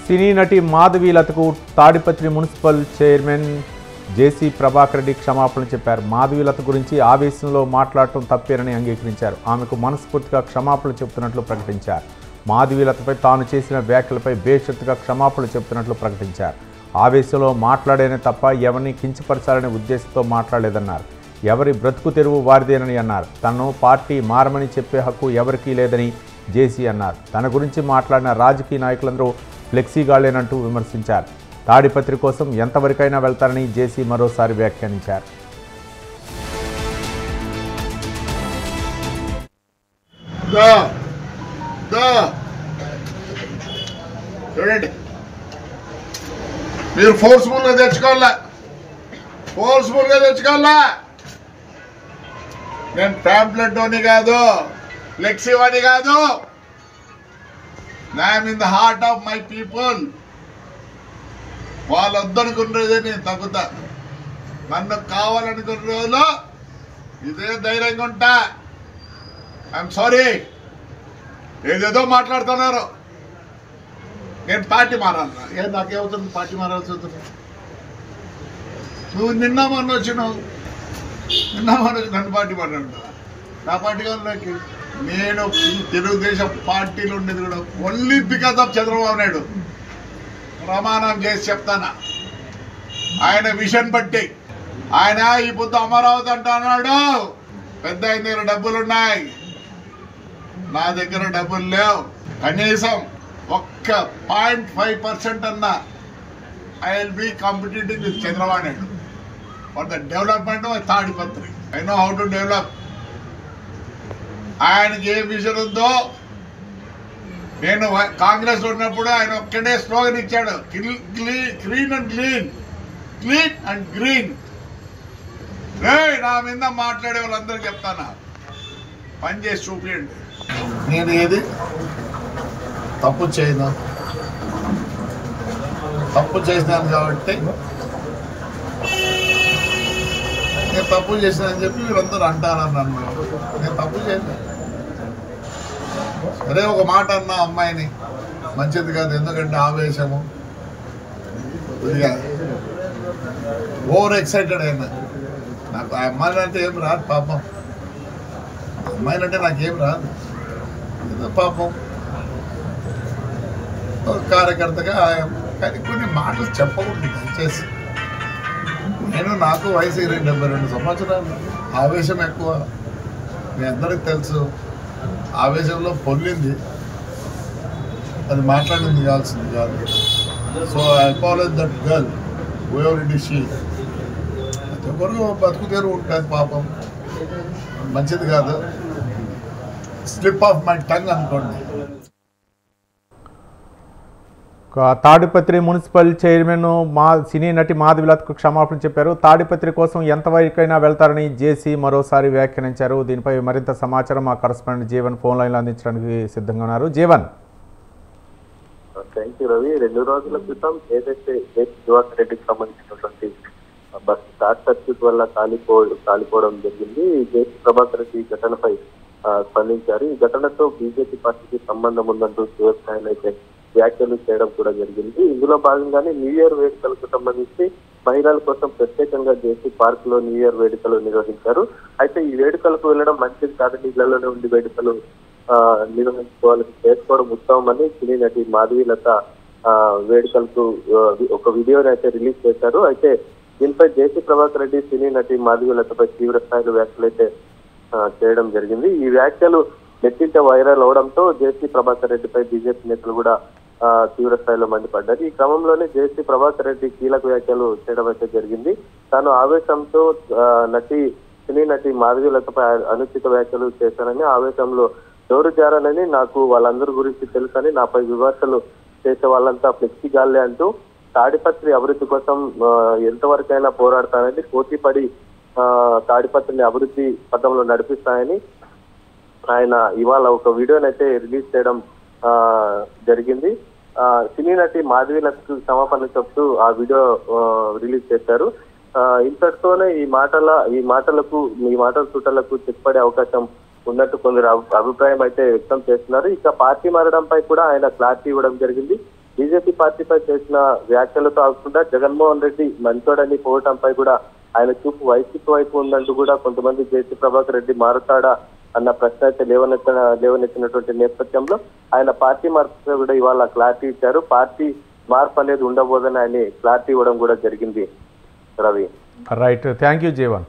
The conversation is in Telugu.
సినీ నటి మాధవీలతకు తాడిపత్రి మున్సిపల్ చైర్మన్ జేసీ ప్రభాకర్ రెడ్డి క్షమాపణ చెప్పారు. మాధవీలత గురించి ఆవేశంలో మాట్లాడటం తప్పేనని అంగీకరించారు. ఆమెకు మనస్ఫూర్తిగా క్షమాపణ చెబుతున్నట్లు ప్రకటించారు. మాధవీలతపై తాను చేసిన వ్యాఖ్యలపై బేషరతుగా క్షమాపణ చెబుతున్నట్లు ప్రకటించారు. ఆవేశంలో మాట్లాడేనే తప్ప ఎవరిని కించపరచాలనే ఉద్దేశంతో మాట్లాడలేదన్నారు. ఎవరి బ్రతుకు తెరువు వారిదేనని అన్నారు. తనను పార్టీ మారమని చెప్పే హక్కు ఎవరికీ లేదని జేసీ అన్నారు. తన గురించి మాట్లాడిన రాజకీయ నాయకులందరూ ఫ్లెక్సీగాళ్లేనంటూ విమర్శించారు. తాడిపత్రి కోసం ఎంతవరకైనా వెళ్తారని జేసీ మరోసారి వ్యాఖ్యానించారు. చూడండి, మీరు ఫోర్స్ఫుల్గా తెచ్చుకోవాలా, నేను ప్యాంప్లెట్ అని కాదు, ఫ్లెక్సీ అని కాదు. I'm in the heart of my people. వాళ్ళొద్దనుకున్నదే నేను తగ్గుతా. నన్ను కావాలనుకున్న రోజులో ఇదే ధైర్యంగా ఉంటా. ఐఎమ్ సారీ, ఏదేదో మాట్లాడుతున్నారు. నేను పార్టీ మారాలన్నా నాకేమవుతుంది? పార్టీ మారాల్సి అవుతుంది. నువ్వు నిన్న మొన్న వచ్చినావు, నన్ను పార్టీ మాట్లాడుతా. నా పార్టీ కాదు. నేను తెలుగుదేశం పార్టీలో ఉండేది కూడా only because of Chandrababu Naidu. ప్రమాణం చేసి చెప్తానా, ఆయన విషన్ బట్టి. ఆయన ఈ పొద్దు అమరావతి అంటున్నాడు. పెద్ద ఆయన దగ్గర డబ్బులున్నాయి, నా దగ్గర డబ్బులు లేవు. కనీసం ఒక్క 0.5% అన్నా I will be competitive with Chandrababu Naidu for the development of Tadipatri. I know how to develop. ఆయనకి ఏ విజన్ ఉందో, నేను కాంగ్రెస్ ఉన్నప్పుడు ఆయన ఒక్కడే స్లోగన్ ఇచ్చాడు, క్లీన్ అండ్ గ్రీన్. నా మీద మాట్లాడే వాళ్ళందరూ చెప్తానా, పని చేసి చూపించండి. నేను ఏది తప్పు చేయను, తప్పు చేసినాను కాబట్టి నేను తప్పు చేసినానని చెప్పి వీళ్ళందరూ అంటారన్నాను. నేను తప్పు చేయను. అదే ఒక మాట అన్నా అమ్మాయిని, మంచిది కాదు. ఎందుకంటే ఆవేశము, కొద్దిగా ఓవర్ ఎక్సైటెడ్ అయినా. నాకు ఆ అమ్మాయిని అంటే ఏం రాదు పాపం. అమ్మాయిని అంటే నాకేం రాదు. ఏదో పాపం కార్యకర్తగా. కానీ కొన్ని మాటలు చెప్పకూడదు దయచేసి. నాకు వయసు 72 సంవత్సరాలు. ఆవేశం ఎక్కువ, మీ అందరికి తెలుసు. ఆవేశంలో పొల్లింది, అది మాట్లాడింది కావాల్సింది కాదు. So I apologize that girl whoever it is she. ప్రతి ఒక్కరు బతుకు తెరువు ఉంటుంది పాపం, మంచిది కాదు. స్లిప్ ఆఫ్ మై టంగ్ అనుకోండి. తాడిపత్రి మున్సిపల్ చైర్మన్ సినీ నటి మాధవీలతకు క్షమాపణ చెప్పారు. తాడిపత్రి కోసం ఎంతవరకైనా వెళ్తారని జేసీ మరోసారి వ్యాఖ్యానించారు. దీనిపై మరింత సమాచారం మా కరెస్పాండెంట్ జీవన్ ఫోన్ లైన్లో అందించడానికి సిద్ధంగా ఉన్నారు. జీవన్. Thank you Ravi. 2 రోజుల క్రితం ఏదైతే దివాకర్ రెడ్డికి సంబంధించినటువంటి బస్ షార్ట్ సర్క్యూట్ వల్ల కాలిపోవడం జరిగింది. జేసీ ప్రభాకర్ రెడ్డి ఈ ఘటనపై స్పందించారు. ఈ ఘటనతో బీజేపీ పార్టీకి సంబంధం ఉందంటూ తీవ్రస్థాయిలో అయితే వ్యాఖ్యలు చేయడం కూడా జరిగింది. ఇందులో భాగంగానే న్యూ ఇయర్ వేడుకలకు సంబంధించి మహిళల కోసం ప్రత్యేకంగా జేసీ పార్క్ లో న్యూ ఇయర్ వేడుకలు నిర్వహించారు. అయితే ఈ వేడుకలకు వెళ్ళడం మంచిది కాదని, ఇళ్లలోనే ఉండి వేడుకలు చేసుకోవడం ఉత్తమం అని సినీ నటి మాధవీలత వేడుకలకు ఒక వీడియోని అయితే రిలీజ్ చేశారు. అయితే దీనిపై జేసీ ప్రభాకర్ రెడ్డి సినీ నటి మాధవీలతపై తీవ్ర స్థాయిలో వ్యాఖ్యలు అయితే చేయడం జరిగింది. ఈ వ్యాఖ్యలు నెట్టింట వైరల్ అవడంతో జేసీ ప్రభాకర్ రెడ్డిపై బీజేపీ నేతలు కూడా తీవ్ర స్థాయిలో మండిపడ్డారు. ఈ క్రమంలోనే జేసీ ప్రభాకర్ రెడ్డి కీలక వ్యాఖ్యలు చేయడం అయితే జరిగింది. తాను ఆవేశంతో సినీ నటి మాధవీలతపై అనుచిత వ్యాఖ్యలు చేశానని, ఆవేశంలో నోరు జారానని, నాకు వాళ్ళందరి గురించి తెలుసని, నాపై విమర్శలు చేసే వాళ్ళంతా ఫ్లెక్సీ గాల్లే అంటూ తాడిపత్రి అభివృద్ధి కోసం ఎంతవరకైనా పోరాడతానని, పోటీపడి తాడిపత్రిని అభివృద్ధి పథంలో నడిపిస్తానని ఆయన ఇవాళ ఒక వీడియోని అయితే రిలీజ్ చేయడం జరిగింది. సినీ నటి మాధవీలతకు క్షమాపణ చెప్తూ ఆ వీడియో రిలీజ్ చేశారు. ఇంతటితోనే ఈ మాటల చుట్టలకు చెక్పడే అవకాశం ఉన్నట్టు కొందరు అభిప్రాయం అయితే వ్యక్తం చేస్తున్నారు. ఇక పార్టీ మారడంపై కూడా ఆయన క్లారిటీ ఇవ్వడం జరిగింది. బీజేపీ పార్టీపై చేసిన వ్యాఖ్యలతో కాకుండా జగన్మోహన్ రెడ్డి మంచోడని పోవటంపై కూడా ఆయన చూపు వైసీపీ వైపు ఉందంటూ కూడా కొంతమంది జేసీ ప్రభాకర్ రెడ్డి మారుతాడా అన్న ప్రశ్న అయితే లేవనెత్తినటువంటి నేపథ్యంలో ఆయన పార్టీ మార్పుపై కూడా ఇవాళ క్లారిటీ ఇచ్చారు. పార్టీ మార్పు అనేది ఉండబోదని ఆయన క్లారిటీ ఇవ్వడం కూడా జరిగింది. Ravi, right, thank you Jeevan.